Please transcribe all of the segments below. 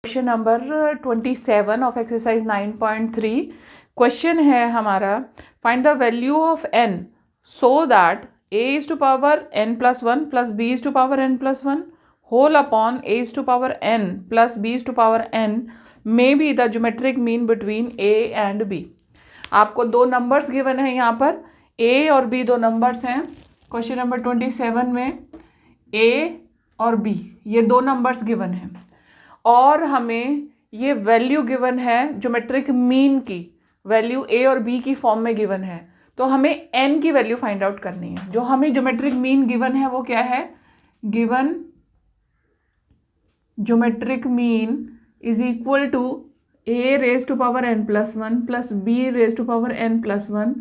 Question number 27 of exercise 9.3 question है हमारा, find the value of n so that a is to power n plus 1 plus b is to power n plus 1 whole upon a is to power n plus b is to power n may be the geometric mean between a and b। आपको दो numbers given है यहाँ पर, a और b दो numbers हैं question number 27 में, a और b ये दो नंबर्स गिवन हैं और हमें ये वैल्यू गिवन है ज्योमेट्रिक मीन की, वैल्यू a और b की फॉर्म में गिवन है। तो हमें n की वैल्यू फाइंड आउट करनी है। जो हमें ज्योमेट्रिक मीन गिवन है वो क्या है, given geometric mean is equal to a raise to power n plus 1 plus b raise to power n plus 1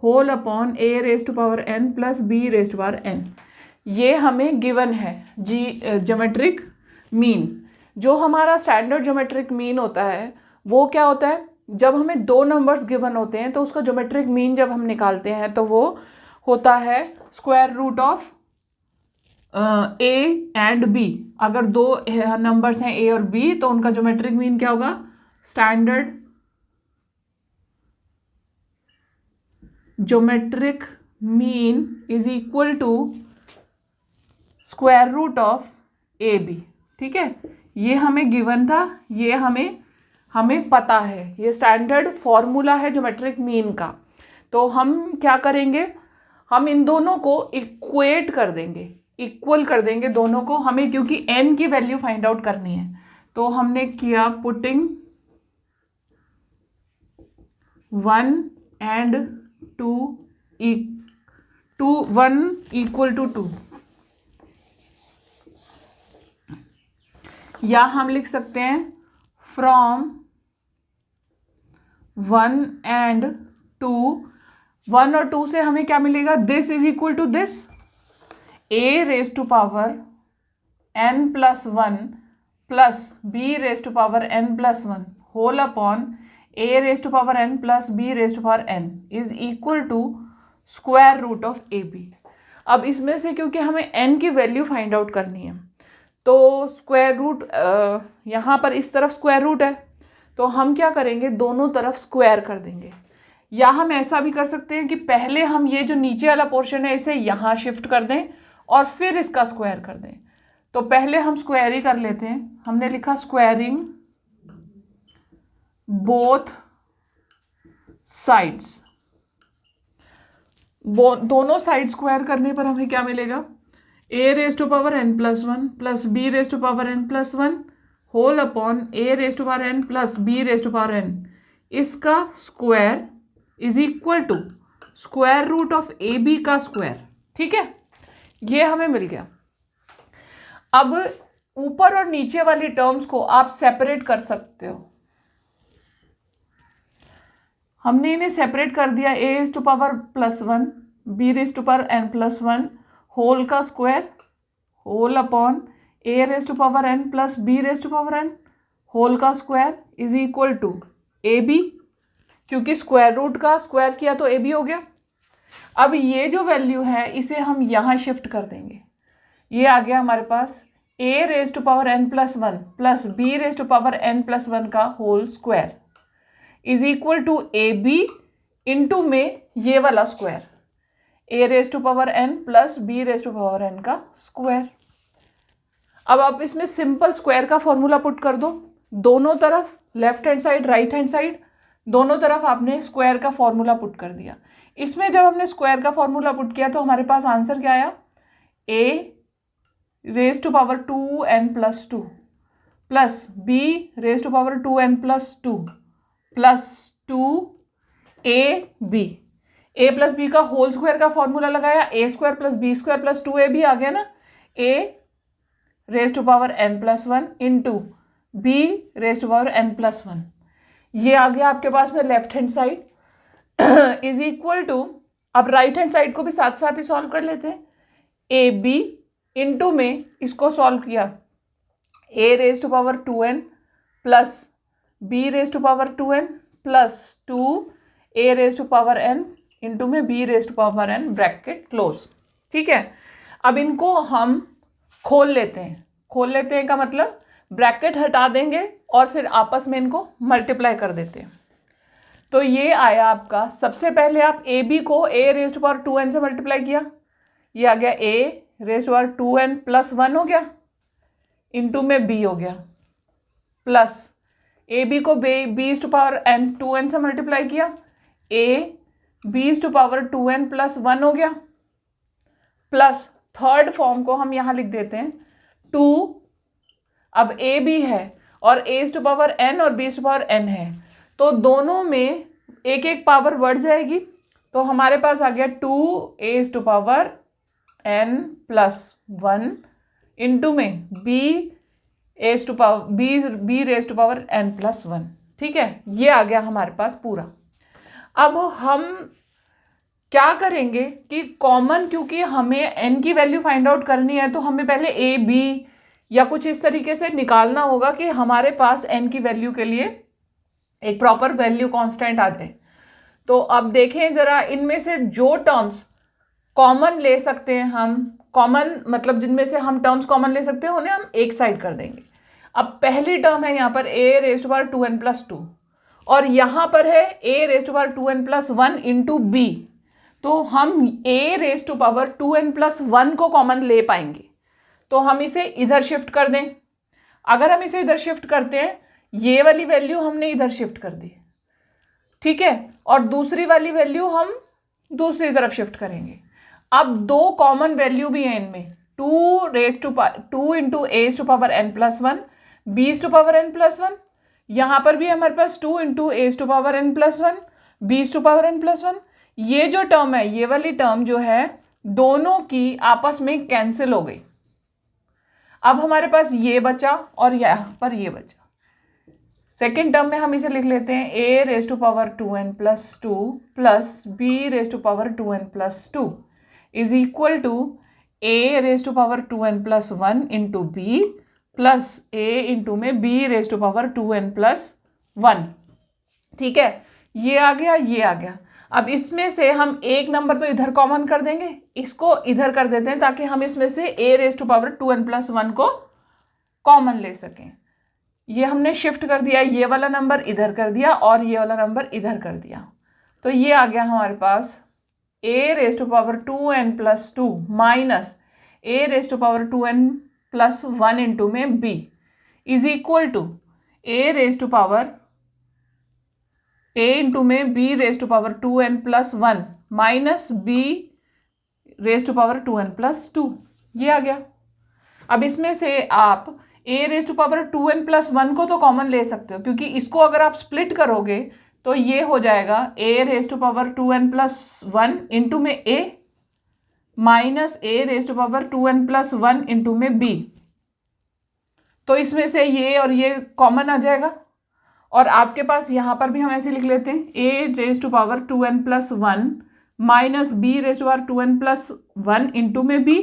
whole upon a raise to power n plus b raise to power n। ये हमें given है geometric mean. जो हमारा standard geometric mean होता है वो क्या होता है, जब हमें दो नंबर्स गिवन होते हैं तो उसका ज्योमेट्रिक मीन जब हम निकालते हैं तो वो होता है square root of a and b। अगर दो नंबर्स हैं a और b तो उनका ज्योमेट्रिक मीन क्या होगा, standard geometric mean is equal to square root of a b. ठीक है, ये हमें गिवन था, ये हमें पता है, ये स्टैंडर्ड फॉर्मूला है ज्योमेट्रिक मीन का। तो हम क्या करेंगे, हम इन दोनों को इक्वेट कर देंगे, इक्वल कर देंगे दोनों को हमें, क्योंकि n की वैल्यू फाइंड आउट करनी है। तो हमने किया पुटिंग 1 एंड 2 1 इक्वल टू 2, या हम लिख सकते हैं फ्रॉम 1 एंड 2, 1 और 2 से हमें क्या मिलेगा, this is equal to this, a raise to power n plus 1 plus b raise to power n plus 1 whole upon a raise to power n plus b raise to power n is equal to square root of a b. अब इसमें से क्योंकि हमें n की value find out करनी है तो square root, यहाँ पर इस तरफ स्क्वायर रूट है तो हम क्या करेंगे, दोनों तरफ स्क्वायर कर देंगे। या हम ऐसा भी कर सकते हैं कि पहले हम ये जो नीचे वाला पोर्शन है इसे यहाँ शिफ्ट कर दें और फिर इसका स्क्वायर कर दें। तो पहले हम स्क्वायर ही कर लेते हैं। हमने लिखा स्क्वायरिंग बोथ साइड्स, दोनों साइड स्क्वायर करने पर हमें क्या मिलेगा, a raise to power n plus 1 plus b raise to power n plus 1 whole upon a raise to power n plus b raise to power n, इसका square is equal to square root of a b का square. ठीक है, ये हमें मिल गया। अब ऊपर और नीचे वाली टर्म्स को आप सेपरेट कर सकते हो। हमने इन्हें सेपरेट कर दिया, a raise to power plus 1 b raise to power n plus 1 whole का square whole upon a raise to power n plus b raise to power n whole का square is equal to a b, क्योंकि square root का square किया तो A B हो गया। अब ये जो वैल्यू है इसे हम यहाँ शिफ्ट कर देंगे, ये आ गया हमारे पास a raise to power n plus 1 plus b raise to power n plus 1 का whole square is equal to a b into में ये वाला square, a raise to power n plus b raise to power n का square. अब आप इसमें simple square का formula put कर दो, दोनों तरफ left hand side right hand side दोनों तरफ आपने स्क्वायर का फॉर्मूला पुट कर दिया। इसमें जब हमने स्क्वायर का फॉर्मूला पुट किया तो हमारे पास आंसर क्या आया, a raise to power 2n plus 2 plus b raise to power 2n plus 2 plus 2ab, a plus b का होल स्क्वायर का फॉर्मूला लगाया, a square plus b square plus 2ab आ गया ना, a raise to power n plus 1 into b raise to power n plus 1, ये आ गया आपके पास में left hand side is equal to, अब राइट हैंड साइड को भी साथ साथ ही सॉल्व कर लेते हैं, ए बी इंटू में इसको सॉल्व किया, a raise to power 2n plus b raise to power 2n plus 2a raise to power n into में b raise to power n bracket close. ठीक है, अब इनको हम खोल लेते हैं का मतलब ब्रैकेट हटा देंगे और फिर आपस में इनको मल्टीप्लाई कर देते हैं। तो ये आया आपका, सबसे पहले आप ए बी को ए रेज़ टू पावर 2n से मल्टीप्लाई किया, ये आ गया a raise to power 2n plus 1 हो गया, इंटू में बी हो गया, प्लस ए बी को b to power n 2n से मल्टीप्लाई किया, a b to power 2n plus 1 हो गया, प्लस थर्ड फॉर्म को हम यहाँ लिख देते हैं 2, अब ए बी है और ए टू पावर n और बी टू पावर n है, तो दोनों में एक एक पावर बढ़ जाएगी, तो हमारे पास आ गया 2 a to power n plus 1 into में b raise to power n plus 1। ठीक है, ये आ गया हमारे पास पूरा। अब हम क्या करेंगे कि कॉमन, क्योंकि हमें n की वैल्यू फाइंड आउट करनी है तो हमें पहले a b या कुछ इस तरीके से निकालना होगा कि हमारे पास n की वैल्यू के लिए एक प्रॉपर वैल्यू कांस्टेंट आ जाए। तो अब देखें ज़रा, इनमें से जो टर्म्स कॉमन ले सकते हैं हम, कॉमन मतलब जिनमें से हम टर्म्स कॉमन ले सकते हैं उन्हें हम एक साइड कर देंगे। अब पहली टर्म है यहाँ पर a raise to power 2n plus 2 और यहाँ पर है a raise to power 2n plus 1 into b, तो हम a raise to power 2n plus 1 को कॉमन ले पाएंगे, तो हम इसे इधर शिफ्ट कर दें। अगर हम इसे इधर शिफ्ट करते हैं, ये वाली वैल्यू हमने इधर शिफ्ट कर दी, ठीक है, और दूसरी वाली वैल्यू हम दूसरी तरफ शिफ्ट करेंगे। अब दो कॉमन वैल्यू भी हैं इनमें, 2 into a to power n plus 1 b to power n plus 1, यहाँ पर भी हमारे पास 2 into a to power n plus 1 b to power n plus 1। ये जो टर्म है, ये वाली टर्म जो है, दोनों की आपस में कैंसिल हो गई। अब हमारे पास ये बचा और यहाँ पर ये बचा। सेकेंड टर्म में हम इसे लिख लेते हैं a raise to power 2n plus 2 plus b raise to power 2n plus 2 is equal to a raise to power 2n plus 1 into b plus a into में b raise to power 2n plus 1। ठीक है, ये आ गया, ये आ गया। अब इसमें से हम एक नंबर तो इधर कॉमन कर देंगे, इसको इधर कर देते हैं ताकि हम इसमें से a raise to power 2n plus 1 को कॉमन ले सकें। ये हमने शिफ्ट कर दिया, ये वाला नंबर इधर कर दिया और ये वाला नंबर इधर कर दिया, तो ये आ गया हमारे पास a raise to power 2n plus 2 minus a raise to power 2n plus 1 into में b is equal to a raise to power a into में b raise to power 2n plus 1 minus b raise to power 2n plus 2। ये आ गया। अब इसमें से आप a raise to power 2n plus 1 को तो कॉमन ले सकते हो, क्योंकि इसको अगर आप स्प्लिट करोगे तो ये हो जाएगा a raise to power 2n plus 1 into में a minus a raise to power 2n plus 1 into में बी। तो इसमें से ये और ये कॉमन आ जाएगा और आपके पास यहाँ पर भी हम ऐसे लिख लेते हैं a raise to power 2n plus 1 minus b raise to power 2n plus 1 into में बी,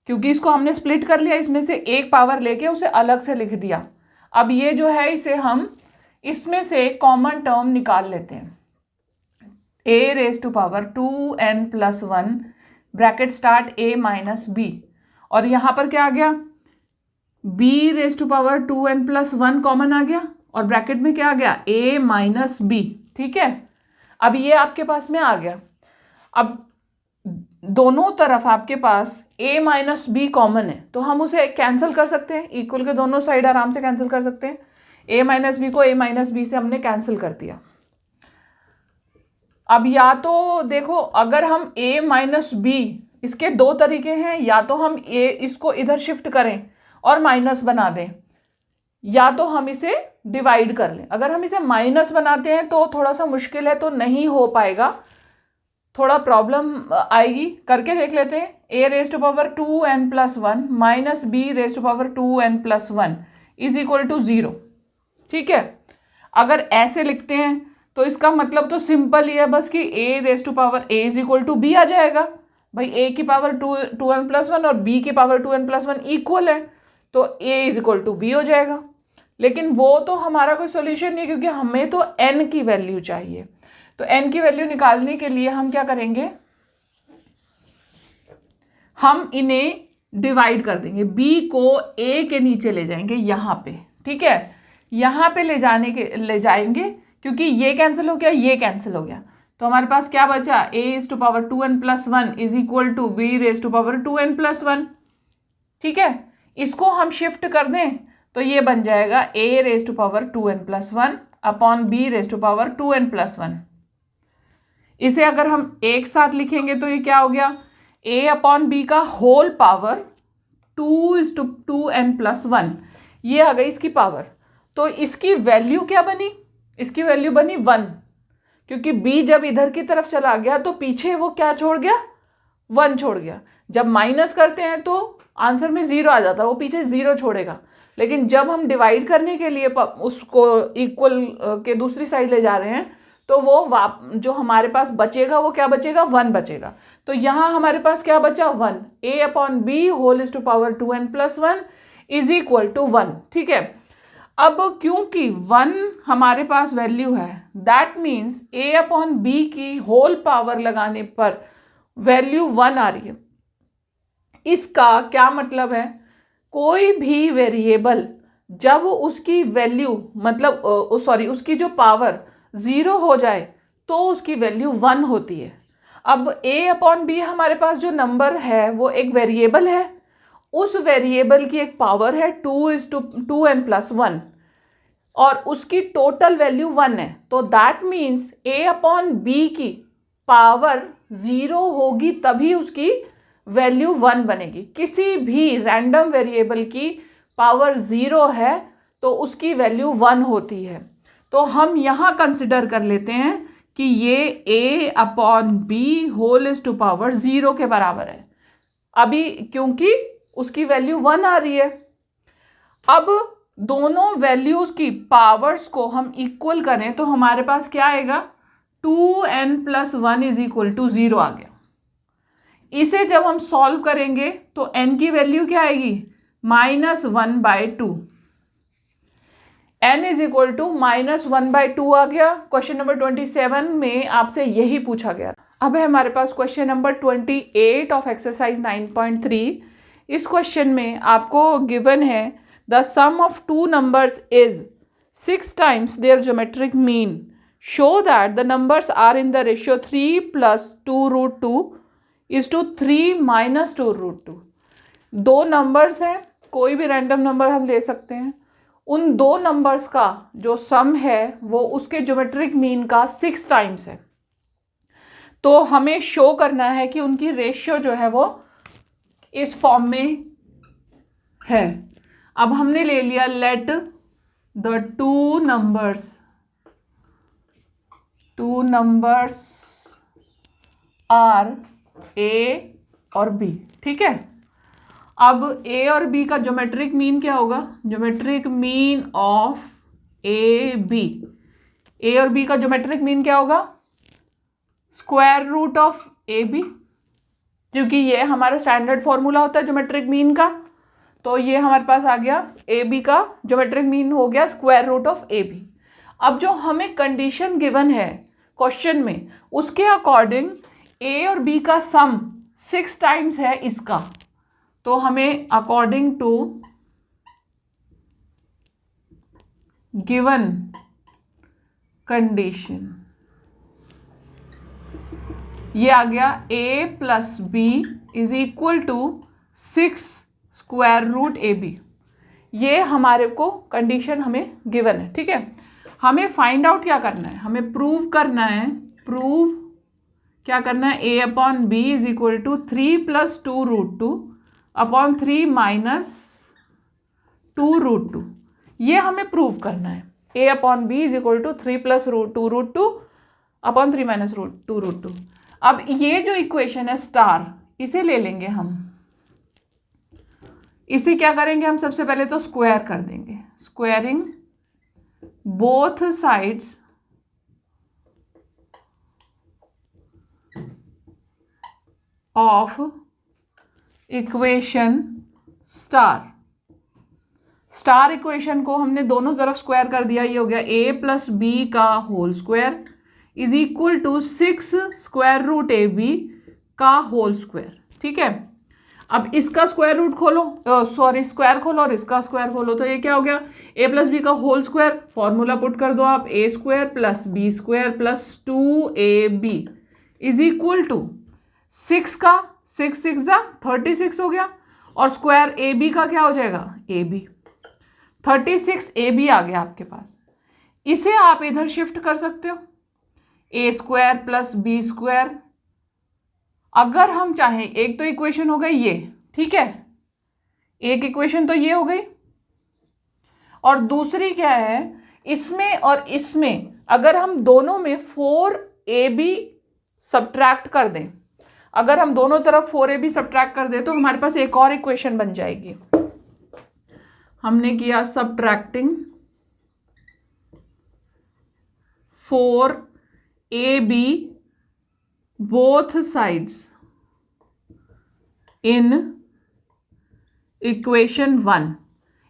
क्योंकि इसको हमने स्प्लिट कर लिया, इसमें से एक पावर लेके उसे अलग से लिख दिया। अब ये जो है इसे हम इसमें से कॉमन टर्म निकाल लेते हैं, a raise to power 2n plus 1 bracket start a minus b, और यहाँ पर क्या आ गया, b raise to power 2n plus 1 common आ गया और ब्रैकेट में क्या आ गया, ए माइनस बी। ठीक है, अब ये आपके पास में आ गया। अब दोनों तरफ आपके पास a माइनस बी कॉमन है, तो हम उसे कैंसिल कर सकते हैं, इक्वल के दोनों साइड आराम से कैंसिल कर सकते हैं। a माइनस बी को a माइनस बी से हमने कैंसिल कर दिया। अब या तो देखो, अगर हम a माइनस बी, इसके दो तरीके हैं, या तो हम a इसको इधर शिफ्ट करें और माइनस बना दें, या तो हम इसे डिवाइड कर लें। अगर हम इसे माइनस बनाते हैं तो थोड़ा सा मुश्किल है, तो नहीं हो पाएगा, थोड़ा प्रॉब्लम आएगी। करके देख लेते हैं, a raise to power 2n plus 1 minus b raise to power 2n plus 1 is equal to 0। ठीक है, अगर ऐसे लिखते हैं तो इसका मतलब तो सिंपल ही है बस कि a raise to power a is equal to b आ जाएगा। भाई ए की पावर 2n प्लस 1 और बी की पावर 2n प्लस 1 इक्वल है, तो ए इज इक्वल टू बी हो जाएगा। लेकिन वो तो हमारा कोई सोल्यूशन नहीं है, क्योंकि हमें तो n की वैल्यू चाहिए। तो n की वैल्यू निकालने के लिए हम क्या करेंगे, हम इन्हें डिवाइड कर देंगे, b को a के नीचे ले जाएंगे यहाँ पे, ठीक है, यहाँ पे ले जाएंगे क्योंकि ये कैंसिल हो गया, ये कैंसिल हो गया, तो हमारे पास क्या बचा, a⁻2n+1 is equal to b⁻2n+1, ठीक है। इसको हम शिफ्ट कर दें तो ये बन जाएगा a⁻2n+1 अपॉन b⁻2n+1। इसे अगर हम एक साथ लिखेंगे तो ये क्या हो गया, a अपॉन b का होल पावर 2:2n+1, ये आ गई इसकी पावर। तो इसकी वैल्यू क्या बनी, इसकी वैल्यू बनी 1, क्योंकि b जब इधर की तरफ चला गया तो पीछे वो क्या छोड़ गया, 1 छोड़ गया। जब माइनस करते हैं तो आंसर में 0 आ जाता है, वो पीछे 0 छोड़ेगा, लेकिन जब हम डिवाइड करने के लिए उसको इक्वल के दूसरी साइड ले जा रहे हैं तो वो जो हमारे पास बचेगा वो क्या बचेगा, 1 बचेगा। तो यहाँ हमारे पास क्या बचा, 1, a/b⁻2n+1 इज इक्वल टू 1, ठीक है। अब क्योंकि 1 हमारे पास वैल्यू है, दैट मीन्स a/b की होल पावर लगाने पर वैल्यू 1 आ रही है। इसका क्या मतलब है, कोई भी वेरिएबल जब उसकी वैल्यू मतलब उसकी जो पावर 0 हो जाए तो उसकी वैल्यू 1 होती है। अब a/b हमारे पास जो नंबर है वो एक वेरिएबल है, उस वेरिएबल की एक पावर है 2:2n+1 और उसकी टोटल वैल्यू 1 है, तो दैट मीन्स a/b की पावर 0 होगी तभी उसकी वैल्यू 1 बनेगी। किसी भी रैंडम वेरिएबल की पावर 0 है तो उसकी वैल्यू 1 होती है। तो हम यहाँ कंसिडर कर लेते हैं कि ये a/b होल ⁻, 0 के बराबर है अभी, क्योंकि उसकी वैल्यू 1 आ रही है। अब दोनों वैल्यूज की पावर्स को हम इक्वल करें तो हमारे पास क्या आएगा, 2n+1 इज इक्वल टू 0 आ गया। इसे जब हम सॉल्व करेंगे तो n की वैल्यू क्या आएगी, -1/2, n इज इक्वल टू -1/2 आ गया। क्वेश्चन नंबर 27 में आपसे यही पूछा गया। अब है हमारे पास क्वेश्चन नंबर 28 ऑफ एक्सरसाइज 9.3। इस क्वेश्चन में आपको गिवन है the sum of two numbers is 6 times their geometric mean, show that the numbers are in the ratio 3 + 2√2 is to 3 - 2√2। दो नंबर्स हैं, कोई भी रैंडम नंबर हम ले सकते हैं, उन दो नंबर्स का जो सम है वो उसके ज्योमेट्रिक मीन का 6 times है। तो हमें शो करना है कि उनकी रेशियो जो है वो इस फॉर्म में है। अब हमने ले लिया let the two numbers are a और बी, ठीक है। अब ए और बी का ज्योमेट्रिक मीन क्या होगा, geometric mean of a b, a और बी का ज्योमेट्रिक मीन क्या होगा, square root of a b, क्योंकि ये हमारा स्टैंडर्ड फॉर्मूला होता है ज्योमेट्रिक मीन का। तो ये हमारे पास आ गया, ए बी का ज्योमेट्रिक मीन हो गया square root of a b. अब जो हमें कंडीशन गिवन है क्वेश्चन में, उसके अकॉर्डिंग ए और बी का सम 6 times है इसका, तो हमें अकॉर्डिंग टू गिवन कंडीशन ये आ गया a + b is equal to 6 square root a b. ये हमारे को कंडीशन हमें गिवन है, ठीक है। हमें फाइंड आउट क्या करना है, हमें प्रूव करना है, क्या करना है, a/b is equal to 3 + 2√2 upon 3 - 2√2। ये हमें प्रूव करना है, a/b is equal to 3 + 2√2 upon 3 - 2√2। अब ये जो इक्वेशन है स्टार, इसे ले लेंगे हम, इसे क्या करेंगे हम, सबसे पहले तो स्क्वायर कर देंगे, squaring both sides of equation star equation को हमने दोनों तरफ स्क्वायर कर दिया, ये हो गया a + b का whole square is equal to 6 square root a b का होल स्क्वायर, ठीक है। अब इसका स्क्वायर रूट खोलो, सॉरी स्क्वायर खोलो और इसका स्क्वायर खोलो, तो ये क्या हो गया, ए प्लस बी का होल स्क्वायर, फॉर्मूला पुट कर दो आप, a square plus b square plus 2ab is equal to 6 का 6 हो गया, और स्क्वायर ए बी का क्या हो जाएगा, ए बी, 36ab आ गया आपके पास। इसे आप इधर शिफ्ट कर सकते हो, ए स्क्वायर प्लस बी स्क्वायर, अगर हम चाहें, एक तो इक्वेशन हो गई ये, ठीक है, एक इक्वेशन तो ये हो गई, और दूसरी क्या है, इसमें और इसमें अगर हम दोनों में 4ab सब्ट्रैक्ट कर दें, अगर हम दोनों तरफ 4ab सब्ट्रैक्ट कर दें तो हमारे पास एक और इक्वेशन बन जाएगी। हमने किया subtracting 4ab both sides in equation 1।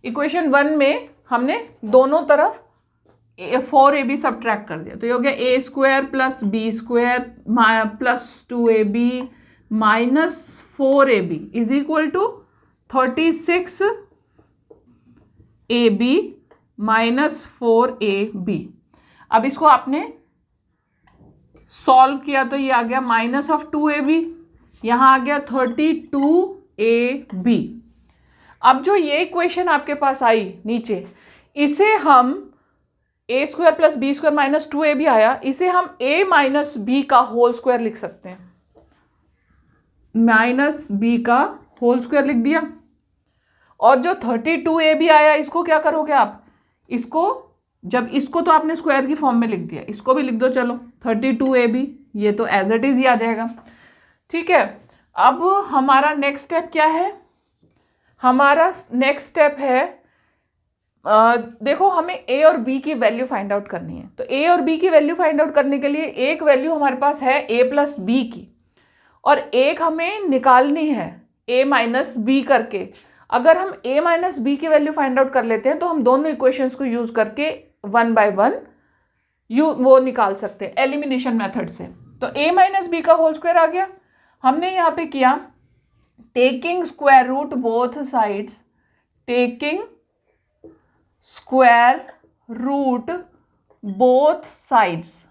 Equation 1 में हमने दोनों तरफ 4ab सब्ट्रैक्ट कर दिया, तो ये हो गया a square plus b square plus 2ab minus 4ab is equal to 36ab minus 4ab। अब इसको आपने सॉल्व किया तो ये आ गया माइनस ऑफ 2ab, यहां आ गया 32ab। अब जो ये इक्वेशन आपके पास आई नीचे, इसे हम a square plus b square minus 2ab आया, इसे हम a माइनस बी का होल स्क्वायर लिख सकते हैं, माइनस बी का होल स्क्वायर लिख दिया। और जो 32ab आया, इसको क्या करोगे आप, इसको जब इसको तो आपने स्क्वायर की फॉर्म में लिख दिया, इसको भी लिख दो, चलो 32ab, ये तो एज इट इज ही आ जाएगा, ठीक है। अब हमारा नेक्स्ट स्टेप क्या है, हमारा नेक्स्ट स्टेप है, देखो हमें ए और बी की वैल्यू फाइंड आउट करनी है। तो ए और बी की वैल्यू फाइंड आउट करने के लिए एक वैल्यू हमारे पास है ए प्लस बी की, और एक हमें निकालनी है ए माइनस बी करके। अगर हम a माइनस बी की वैल्यू फाइंड आउट कर लेते हैं तो हम दोनों इक्वेशंस को यूज करके 1 बाय 1 वो निकाल सकते हैं एलिमिनेशन मेथड से। तो a माइनस बी का होल स्क्वायर आ गया। हमने यहाँ पे किया taking square root both sides, taking square root both sides,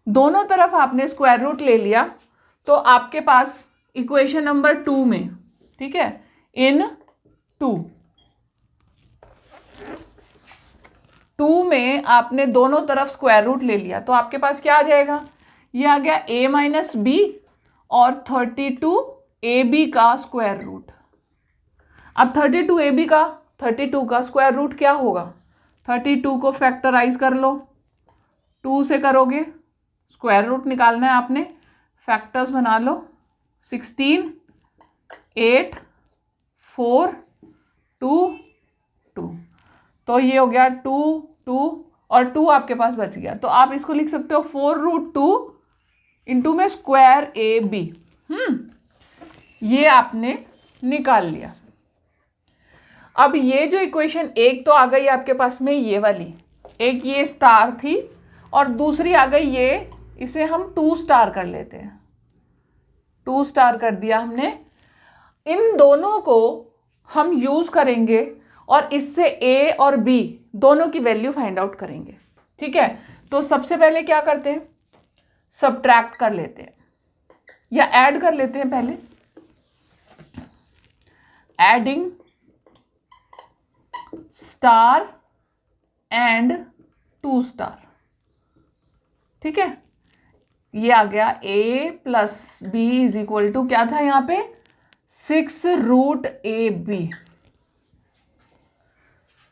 दोनों तरफ आपने स्क्वायर रूट ले लिया, तो आपके पास इक्वेशन नंबर 2 में, ठीक है, इन 2 में आपने दोनों तरफ स्क्वायर रूट ले लिया, तो आपके पास क्या आ जाएगा, ये आ गया a माइनस बी और 32ab का स्क्वायर रूट। अब 32 का स्क्वायर रूट क्या होगा, 32 को फैक्टराइज कर लो, 2 से करोगे, स्क्वायर रूट निकालना है आपने, फैक्टर्स बना लो, 16, 8, 4, 2, 2, तो ये हो गया 2, 2 और 2 आपके पास बच गया। तो आप इसको लिख सकते हो 4√2 इंटू में स्क्वायर ए बी। ये आपने निकाल लिया। अब ये जो इक्वेशन एक तो आ गई आपके पास में ये वाली, एक ये स्टार थी और दूसरी आ गई ये, इसे हम 2 स्टार कर लेते हैं, 2 स्टार कर दिया हमने। इन दोनों को हम यूज करेंगे और इससे ए और बी दोनों की वैल्यू फाइंड आउट करेंगे, ठीक है। तो सबसे पहले क्या करते हैं, सब्ट्रैक्ट कर लेते हैं या ऐड कर लेते हैं। पहले एडिंग स्टार एंड 2 स्टार, ठीक है। ये आ गया a plus b is equal to क्या था यहाँ पे 6√ab,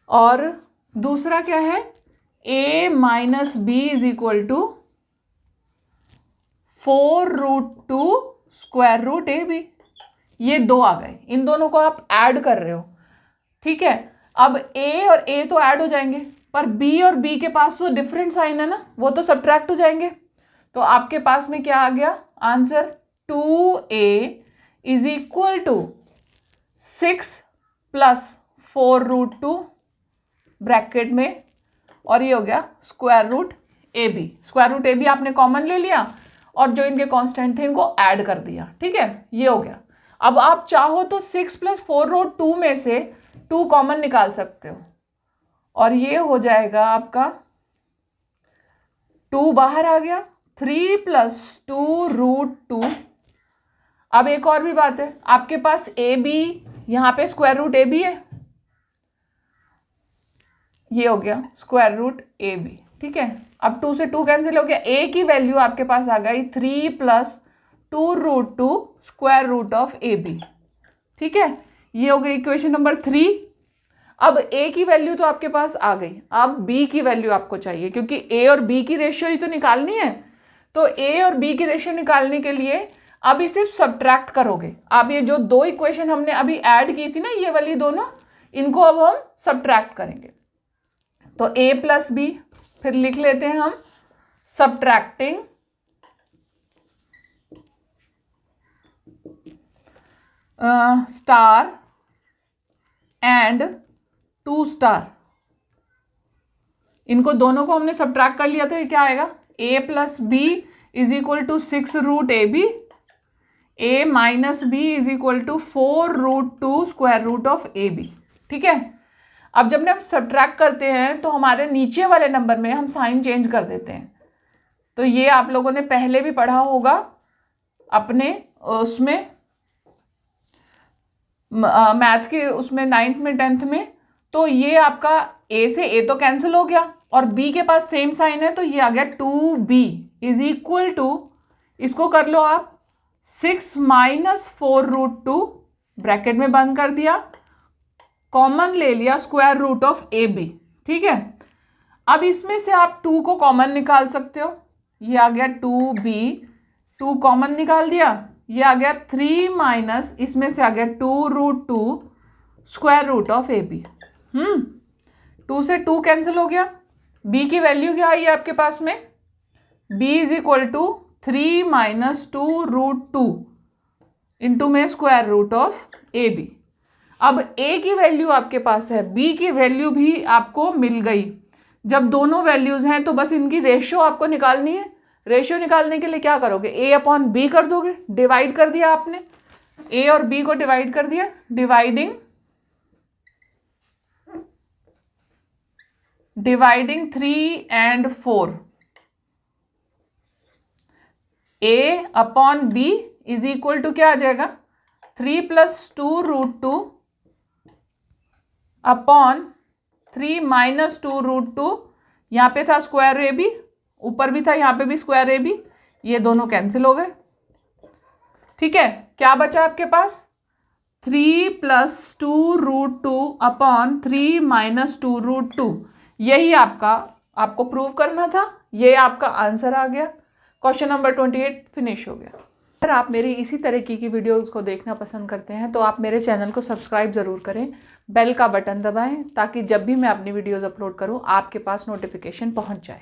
और दूसरा क्या है a minus b is equal to 4√2 square root a b. ये 2 आ गए, इन दोनों को आप ऐड कर रहे हो, ठीक है। अब a और a तो ऐड हो जाएंगे, पर b और b के पास तो डिफरेंट साइन है ना, वो तो सब्ट्रैक्ट हो जाएंगे। तो आपके पास में क्या आ गया answer, 2a is equal to 6 plus 4√2 bracket में, और ये हो गया square root a b. Square root a b आपने कॉमन ले लिया और जो इनके कांस्टेंट थे इनको ऐड कर दिया, ठीक है, ये हो गया। अब आप चाहो तो 6 + 4 रूट 2 में से 2 कॉमन निकाल सकते हो और ये हो जाएगा आपका 2 बाहर आ गया, 3 + 2 रूट 2। अब एक और भी बात है, आपके पास ए बी, यहाँ पे स्क्वायर रूट ए बी है, ये हो गया स्क्वायर रूट ए बी। ठीक है, अब 2 से 2 कैंसिल हो गया, ए की वैल्यू आपके पास आ गई 3 + 2 root 2 square root of a b. ठीक है, ये हो गई इक्वेशन नंबर 3। अब ए की वैल्यू तो आपके पास आ गई, अब बी की वैल्यू आपको चाहिए, क्योंकि ए और बी की रेशियो ही तो निकालनी है। तो ए और बी की रेशियो निकालने के लिए अब इसे सब्ट्रैक्ट करोगे। अब ये जो 2 इक्वेशन हमने अभी ऐड की थी ना, ये वाली दोनों, इनको अब हम सब्ट्रैक्ट करेंगे। तो a + b, फिर लिख लेते हैं हम सब्ट्रैक्टिंग स्टार एंड 2 स्टार। इनको दोनों को हमने सब्ट्रैक्ट कर लिया, तो ये क्या आएगा, a + b = 6 root a b, a - b = 4 root 2 square root of a b. ठीक है, अब जब हम सब्ट्रैक्ट करते हैं तो हमारे नीचे वाले नंबर में हम साइन चेंज कर देते हैं। तो ये आप लोगों ने पहले भी पढ़ा होगा अपने उसमें मैथ्स के उसमें 9th में 10th में। तो ये आपका ए से ए तो कैंसिल हो गया और बी के पास सेम साइन है, तो ये आ गया 2b = इसको कर लो आप 6 - 4 रूट 2, ब्रैकेट में बंद कर दिया, कॉमन ले लिया square root of a b. ठीक है, अब इसमें से आप 2 को कॉमन निकाल सकते हो, ये आ गया 2b, 2 कॉमन निकाल दिया, ये आ गया 3 - इसमें से आ गया 2 root 2 square root of a b. 2 से 2 कैंसिल हो गया, b की वैल्यू क्या आई है आपके पास में, b = 3 - 2 रूट 2 इंटू में square root of a b. अब a की वैल्यू आपके पास है, b की वैल्यू भी आपको मिल गई। जब दोनों वैल्यूज हैं तो बस इनकी रेशियो आपको निकालनी है। रेशियो निकालने के लिए क्या करोगे, a/b कर दोगे, डिवाइड कर दिया आपने, a और b को डिवाइड कर दिया, डिवाइडिंग 3 and 4, a/b = क्या आ जाएगा, 3 + 2 रूट 2 अपॉन 3 - 2 रूट 2, यहाँ पे था स्क्वायर ए बी, ऊपर भी था, यहाँ पे भी स्क्वायर ए बी, ये दोनों कैंसिल हो गए। ठीक है, क्या बचा आपके पास, 3 + 2 रूट 2 अपॉन 3 - 2 रूट 2। यही आपको प्रूव करना था, ये आपका आंसर आ गया। क्वेश्चन नंबर 28 फिनिश हो गया। अगर आप मेरी इसी तरीके की वीडियोज़ को देखना पसंद करते हैं तो आप मेरे चैनल को सब्सक्राइब ज़रूर करें, बेल का बटन दबाएं ताकि जब भी मैं अपनी वीडियोज़ अपलोड करूं आपके पास नोटिफिकेशन पहुंच जाए।